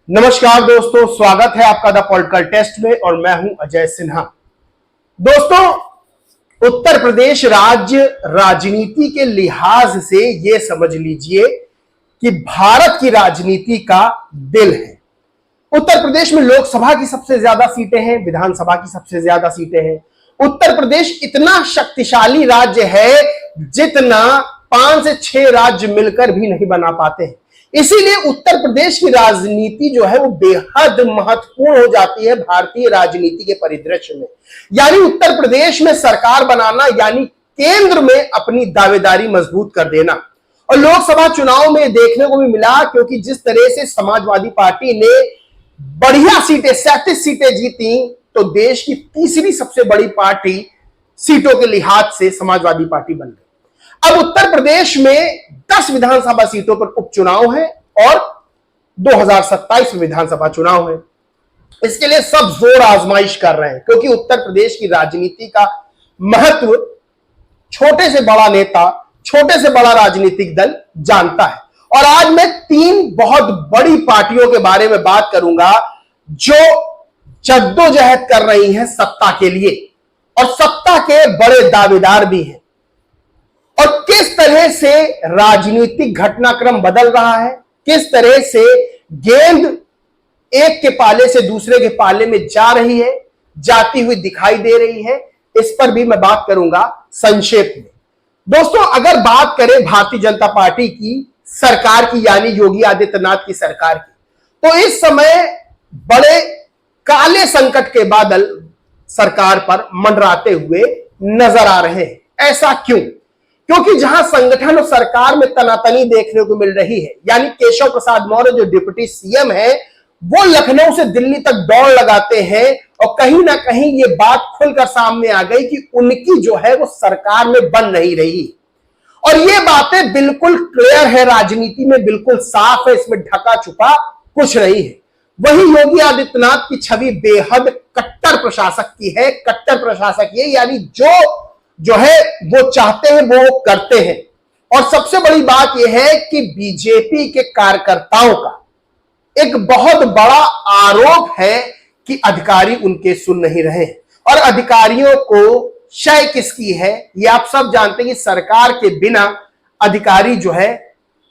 नमस्कार दोस्तों, स्वागत है आपका द पॉलिटिकल टेस्ट में और मैं हूं अजय सिन्हा। दोस्तों, उत्तर प्रदेश राज्य राजनीति के लिहाज से यह समझ लीजिए कि भारत की राजनीति का दिल है। उत्तर प्रदेश में लोकसभा की सबसे ज्यादा सीटें हैं, विधानसभा की सबसे ज्यादा सीटें हैं। उत्तर प्रदेश इतना शक्तिशाली राज्य है जितना 5 से 6 राज्य मिलकर भी नहीं बना पाते हैं। इसीलिए उत्तर प्रदेश की राजनीति जो है वो बेहद महत्वपूर्ण हो जाती है भारतीय राजनीति के परिदृश्य में। यानी उत्तर प्रदेश में सरकार बनाना यानी केंद्र में अपनी दावेदारी मजबूत कर देना। और लोकसभा चुनाव में देखने को भी मिला, क्योंकि जिस तरह से समाजवादी पार्टी ने बढ़िया सीटें 37 सीटें जीती, तो देश की तीसरी सबसे बड़ी पार्टी सीटों के लिहाज से समाजवादी पार्टी बन गई। अब उत्तर प्रदेश में 10 विधानसभा सीटों पर उपचुनाव है और 2027 में विधानसभा चुनाव है। इसके लिए सब जोर आजमाइश कर रहे हैं, क्योंकि उत्तर प्रदेश की राजनीति का महत्व छोटे से बड़ा नेता, छोटे से बड़ा राजनीतिक दल जानता है। और आज मैं 3 बहुत बड़ी पार्टियों के बारे में बात करूंगा जो जद्दोजहद कर रही हैं सत्ता के लिए, और सत्ता के बड़े दावेदार भी हैं। और किस तरह से राजनीतिक घटनाक्रम बदल रहा है, किस तरह से गेंद एक के पाले से दूसरे के पाले में जा रही है, जाती हुई दिखाई दे रही है, इस पर भी मैं बात करूंगा संक्षेप में। दोस्तों, अगर बात करें भारतीय जनता पार्टी की सरकार की, यानी योगी आदित्यनाथ की सरकार की, तो इस समय बड़े काले संकट के बादल सरकार पर मंडराते हुए नजर आ रहे हैं। ऐसा क्यों? क्योंकि जहां संगठन और सरकार में तनातनी देखने को मिल रही है, यानी केशव प्रसाद मौर्य जो डिप्टी सीएम है, वो लखनऊ से दिल्ली तक दौड़ लगाते हैं, और कहीं ना कहीं ये बात खुलकर सामने आ गई कि उनकी जो है वो सरकार में बन नहीं रही। और ये बातें बिल्कुल क्लियर है, राजनीति में बिल्कुल साफ है, इसमें ढका छुपा कुछ नहीं है। वही योगी आदित्यनाथ की छवि बेहद कट्टर प्रशासक की है। कट्टर प्रशासक ये, यानी जो है वो चाहते हैं वो करते हैं। और सबसे बड़ी बात यह है कि बीजेपी के कार्यकर्ताओं का एक बहुत बड़ा आरोप है कि अधिकारी उनके सुन नहीं रहे। और अधिकारियों को शय किसकी है, ये आप सब जानते हैं कि सरकार के बिना अधिकारी जो है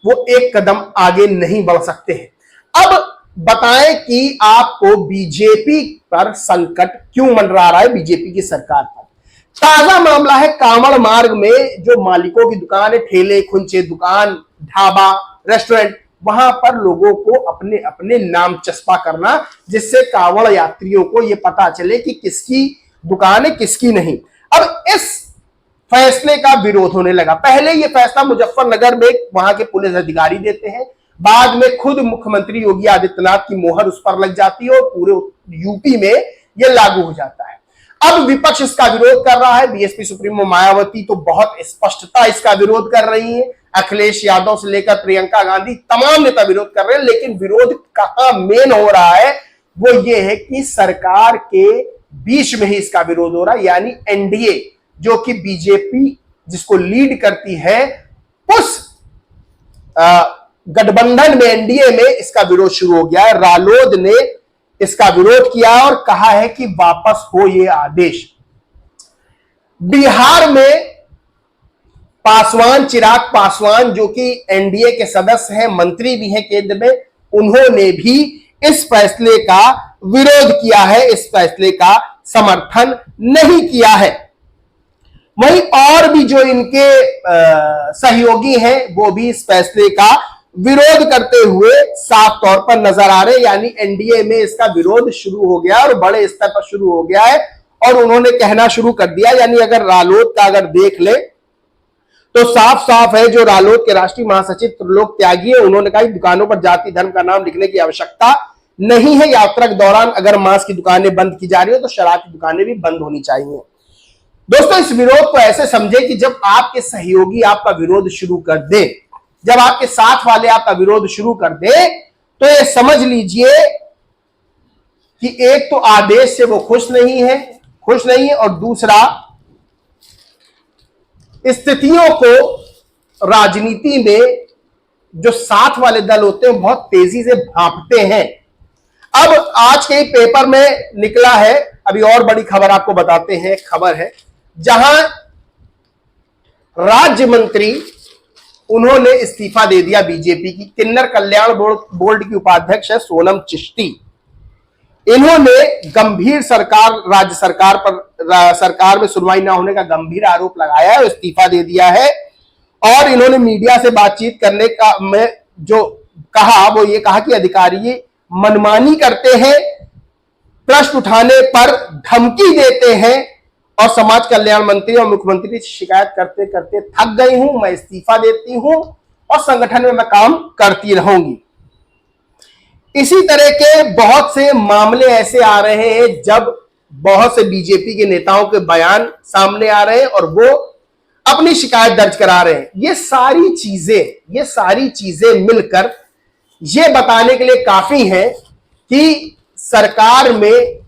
वो एक कदम आगे नहीं बढ़ सकते हैं। अब बताएं कि आपको बीजेपी पर संकट क्यों मंडरा रहा है, बीजेपी की सरकार पर। ताजा मामला है कांवड़ मार्ग में जो मालिकों की दुकान है, ठेले खुंचे दुकान, ढाबा, रेस्टोरेंट, वहां पर लोगों को अपने अपने नाम चस्पा करना, जिससे कांवड़ यात्रियों को यह पता चले कि किसकी दुकान है किसकी नहीं। अब इस फैसले का विरोध होने लगा। पहले यह फैसला मुजफ्फरनगर में वहां के पुलिस अधिकारी देते हैं, बाद में खुद मुख्यमंत्री योगी आदित्यनाथ की मोहर उस पर लग जाती है और पूरे यूपी में यह लागू हो जाता है। अब विपक्ष इसका विरोध कर रहा है। बीएसपी सुप्रीमो मायावती तो बहुत स्पष्टता इसका विरोध कर रही है। अखिलेश यादव से लेकर प्रियंका गांधी तमाम नेता विरोध कर रहे हैं। लेकिन विरोध कहां मेन हो रहा है वो ये है कि सरकार के बीच में ही इसका विरोध हो रहा है, यानी एनडीए जो कि बीजेपी जिसको लीड करती है, उस गठबंधन में, एनडीए में इसका विरोध शुरू हो गया है। रालोद ने इसका विरोध किया और कहा है कि वापस हो ये आदेश। बिहार में पासवान, चिराग पासवान जो कि एनडीए के सदस्य हैं, मंत्री भी हैं केंद्र में, उन्होंने भी इस फैसले का विरोध किया है, इस फैसले का समर्थन नहीं किया है। वहीं और भी जो इनके सहयोगी हैं वो भी इस फैसले का विरोध करते हुए साफ तौर पर नजर आ रहे हैं। यानी एनडीए में इसका विरोध शुरू हो गया और बड़े स्तर पर शुरू हो गया है। और उन्होंने कहना शुरू कर दिया, यानी अगर रालोद का अगर देख ले तो साफ साफ है, जो रालोद के राष्ट्रीय महासचिव त्रिलोक त्यागी है, उन्होंने कहा दुकानों पर जाति धर्म का नाम लिखने की आवश्यकता नहीं है। यात्रा के दौरान अगर मांस की दुकानें बंद की जा रही है तो शराब की दुकानें भी बंद होनी चाहिए। दोस्तों, इस विरोध को ऐसे समझे कि जब आपके सहयोगी आपका विरोध शुरू कर दे, जब आपके साथ वाले आपका विरोध शुरू कर दे, तो ये समझ लीजिए कि एक तो आदेश से वो खुश नहीं है, और दूसरा स्थितियों को राजनीति में जो साथ वाले दल होते हैं बहुत तेजी से भांपते हैं। अब आज के पेपर में निकला है, अभी और बड़ी खबर आपको बताते हैं। खबर है जहां राज्य मंत्री उन्होंने इस्तीफा दे दिया बीजेपी की। किन्नर कल्याण बोर्ड की उपाध्यक्ष है सोनम चिश्ती। इन्होंने गंभीर राज्य सरकार में सुनवाई ना होने का गंभीर आरोप लगाया है और इस्तीफा दे दिया है। और इन्होंने मीडिया से बातचीत करने का में जो कहा वो ये कहा कि अधिकारी मनमानी करते हैं, प्रश्न उठाने पर धमकी देते हैं और समाज कल्याण मंत्री और मुख्यमंत्री से शिकायत करते करते थक गई हूं, मैं इस्तीफा देती हूं और संगठन में मैं काम करती रहूंगी। इसी तरह के बहुत से मामले ऐसे आ रहे हैं जब बहुत से बीजेपी के नेताओं के बयान सामने आ रहे हैं और वो अपनी शिकायत दर्ज करा रहे हैं। ये सारी चीजें मिलकर ये बताने के लिए काफी है कि सरकार में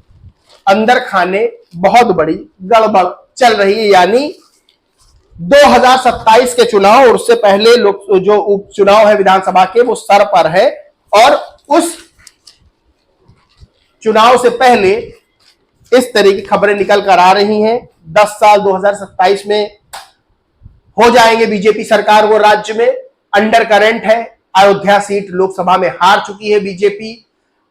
अंदर खाने बहुत बड़ी गड़बड़ चल रही है। यानी 2027 के चुनाव और उससे पहले जो उपचुनाव है विधानसभा के वो सर पर है और उस चुनाव से पहले इस तरह की खबरें निकल कर आ रही हैं। 10 साल 2027 में हो जाएंगे बीजेपी सरकार को राज्य में। अंडर करंट है, अयोध्या सीट लोकसभा में हार चुकी है बीजेपी,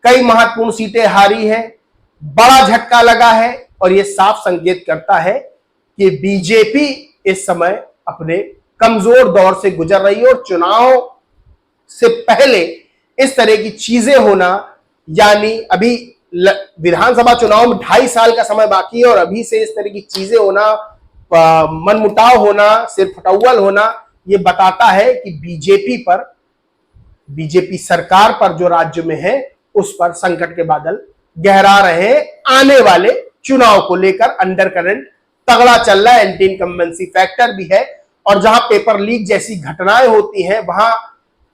कई महत्वपूर्ण सीटें हारी है, बड़ा झटका लगा है और यह साफ संकेत करता है कि बीजेपी इस समय अपने कमजोर दौर से गुजर रही है। और चुनाव से पहले इस तरह की चीजें होना, यानी अभी विधानसभा चुनाव में 2.5 साल का समय बाकी है और अभी से इस तरह की चीजें होना, मनमुटाव होना, सिर फटौल होना, यह बताता है कि बीजेपी सरकार पर जो राज्य में है उस पर संकट के बादल गहरा रहे हैं। आने वाले चुनाव को लेकर अंडर करंट तगड़ा चल रहा है, एंटी इनकम्बेंसी फैक्टर भी है। और जहां पेपर लीक जैसी घटनाएं होती हैं वहां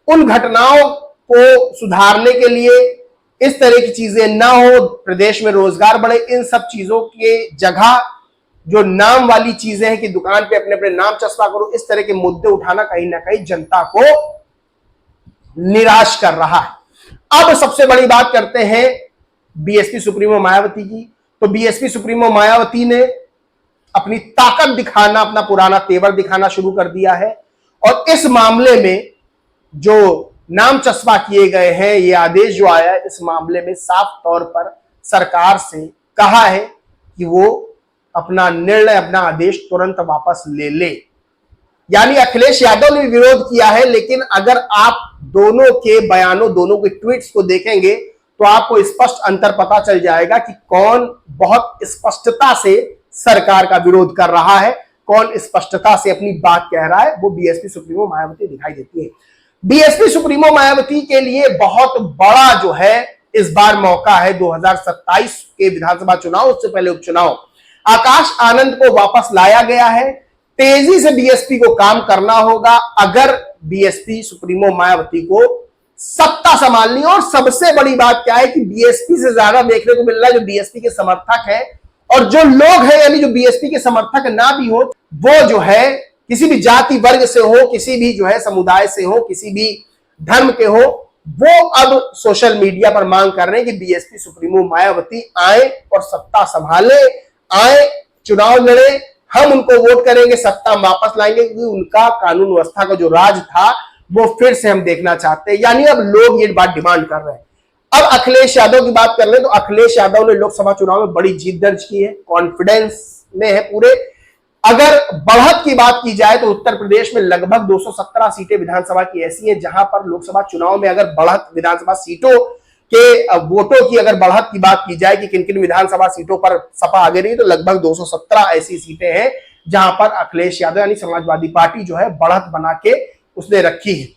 उन घटनाओं को सुधारने के लिए इस तरह की चीजें ना हो, प्रदेश में रोजगार बढ़े, इन सब चीजों के जगह जो नाम वाली चीजें हैं कि दुकान पे अपने अपने नाम चस्पा करो, इस तरह के मुद्दे उठाना कहीं ना कहीं जनता को निराश कर रहा है। अब सबसे बड़ी बात करते हैं बीएसपी सुप्रीमो मायावती की। तो बीएसपी सुप्रीमो मायावती ने अपनी ताकत दिखाना, अपना पुराना तेवर दिखाना शुरू कर दिया है और इस मामले में जो नाम चस्पा किए गए हैं, ये आदेश जो आया है, इस मामले में साफ तौर पर सरकार से कहा है कि वो अपना निर्णय, अपना आदेश तुरंत वापस ले। यानी अखिलेश यादव ने विरोध किया है, लेकिन अगर आप दोनों के बयानों, दोनों के ट्वीट्स को देखेंगे तो आपको स्पष्ट अंतर पता चल जाएगा कि कौन बहुत स्पष्टता से सरकार का विरोध कर रहा है, कौन स्पष्टता से अपनी बात कह रहा है। वो बीएसपी सुप्रीमो मायावती दिखाई देती है। बीएसपी सुप्रीमो मायावती के लिए बहुत बड़ा जो है इस बार मौका है 2027 के विधानसभा चुनाव, उससे पहले उपचुनाव। आकाश आनंद को वापस लाया गया है, तेजी से बीएसपी को काम करना होगा अगर बीएसपी सुप्रीमो मायावती को सत्ता संभालनी। और सबसे बड़ी बात क्या है कि बीएसपी से ज्यादा देखने को मिल रहा है जो बीएसपी के समर्थक है और जो लोग हैं, यानी जो बीएसपी के समर्थक ना भी हो, वो जो है किसी भी जाति वर्ग से हो, किसी भी जो है समुदाय से हो, किसी भी धर्म के हो, वो अब सोशल मीडिया पर मांग कर रहे हैं कि बीएसपी सुप्रीमो मायावती आए और सत्ता संभाले, आए, चुनाव लड़े, हम उनको वोट करेंगे, सत्ता वापस लाएंगे, क्योंकि उनका कानून व्यवस्था का जो राज था वो फिर से हम देखना चाहते हैं। यानी अब लोग ये बात डिमांड कर रहे हैं। अब अखिलेश यादव की बात कर ले तो अखिलेश यादव ने लोकसभा चुनाव में बड़ी जीत दर्ज की है, कॉन्फिडेंस में है पूरे। अगर बढ़त की बात की जाए तो उत्तर प्रदेश में लगभग 217 सीटें विधानसभा की ऐसी हैं जहां पर लोकसभा चुनाव में अगर बढ़त विधानसभा सीटों के वोटों की अगर बढ़त की बात की जाए कि किन किन विधानसभा सीटों पर सपा आगे रही, तो लगभग 217 ऐसी सीटें हैं जहां पर अखिलेश यादव यानी समाजवादी पार्टी जो है बढ़त बना के उसने रखी है।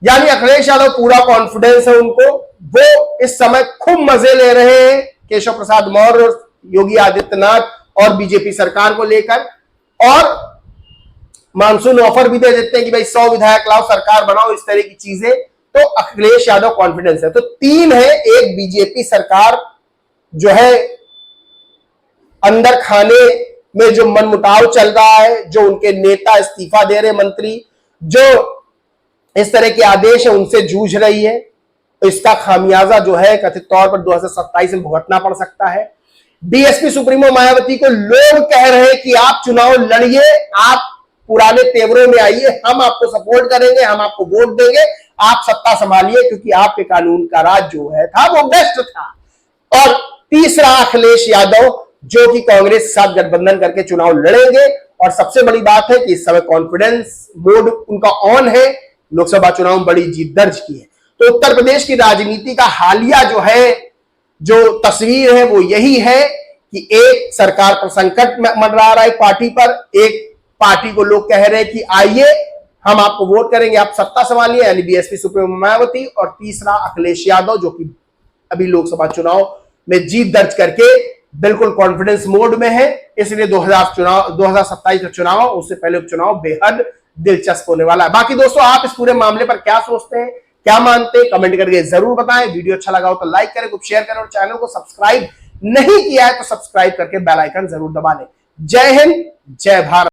यानी अखिलेश यादव पूरा कॉन्फिडेंस है उनको, वो इस समय खूब मजे ले रहे हैं केशव प्रसाद मौर्य, योगी आदित्यनाथ और बीजेपी सरकार को लेकर, और मानसून ऑफर भी दे देते हैं कि भाई 100 विधायक लाओ, सरकार बनाओ, इस तरह की चीजें। तो अखिलेश यादव कॉन्फिडेंस है। तो 3 है, एक बीजेपी सरकार जो है अंदर खाने में जो मनमुटाव चल रहा है, जो उनके नेता इस्तीफा दे रहे, मंत्री जो इस तरह के आदेश है उनसे जूझ रही है, इसका खामियाजा जो है कथित तौर पर 2027 में भुगतना पड़ सकता है। बीएसपी सुप्रीमो मायावती को लोग कह रहे हैं कि आप चुनाव लड़िए, आप पुराने तेवरों में आइए, हम आपको सपोर्ट करेंगे, हम आपको वोट देंगे, आप सत्ता संभालिए, क्योंकि आपके कानून का राज जो है था वो बेस्ट था। और तीसरा अखिलेश यादव, जो कि कांग्रेस के साथ गठबंधन करके चुनाव लड़ेंगे। और सबसे बड़ी बात है कि इस समय कॉन्फिडेंस मोड उनका ऑन है, लोकसभा चुनाव में बड़ी जीत दर्ज की है। तो उत्तर प्रदेश की राजनीति का हालिया जो है, जो तस्वीर है वो यही है कि एक सरकार पर संकट मंडरा रहा है पार्टी पर, एक पार्टी को लोग कह रहे हैं कि आइए हम आपको वोट करेंगे, आप सत्ता संभालिए, यानी बीएसपी सुप्रीमो मायावती। और तीसरा अखिलेश यादव, जो कि अभी लोकसभा चुनाव में जीत दर्ज करके बिल्कुल कॉन्फिडेंस मोड में है। इसलिए 2027 का चुनाव, उससे पहले उपचुनाव बेहद दिलचस्प होने वाला है। बाकी दोस्तों, आप इस पूरे मामले पर क्या सोचते हैं, क्या मानते हैं, कमेंट करके जरूर बताएं। वीडियो अच्छा लगा हो तो लाइक करें, कुछ शेयर करें, और चैनल को सब्सक्राइब नहीं किया है तो सब्सक्राइब करके बेल आइकन जरूर दबा लें। जय हिंद, जय भारत।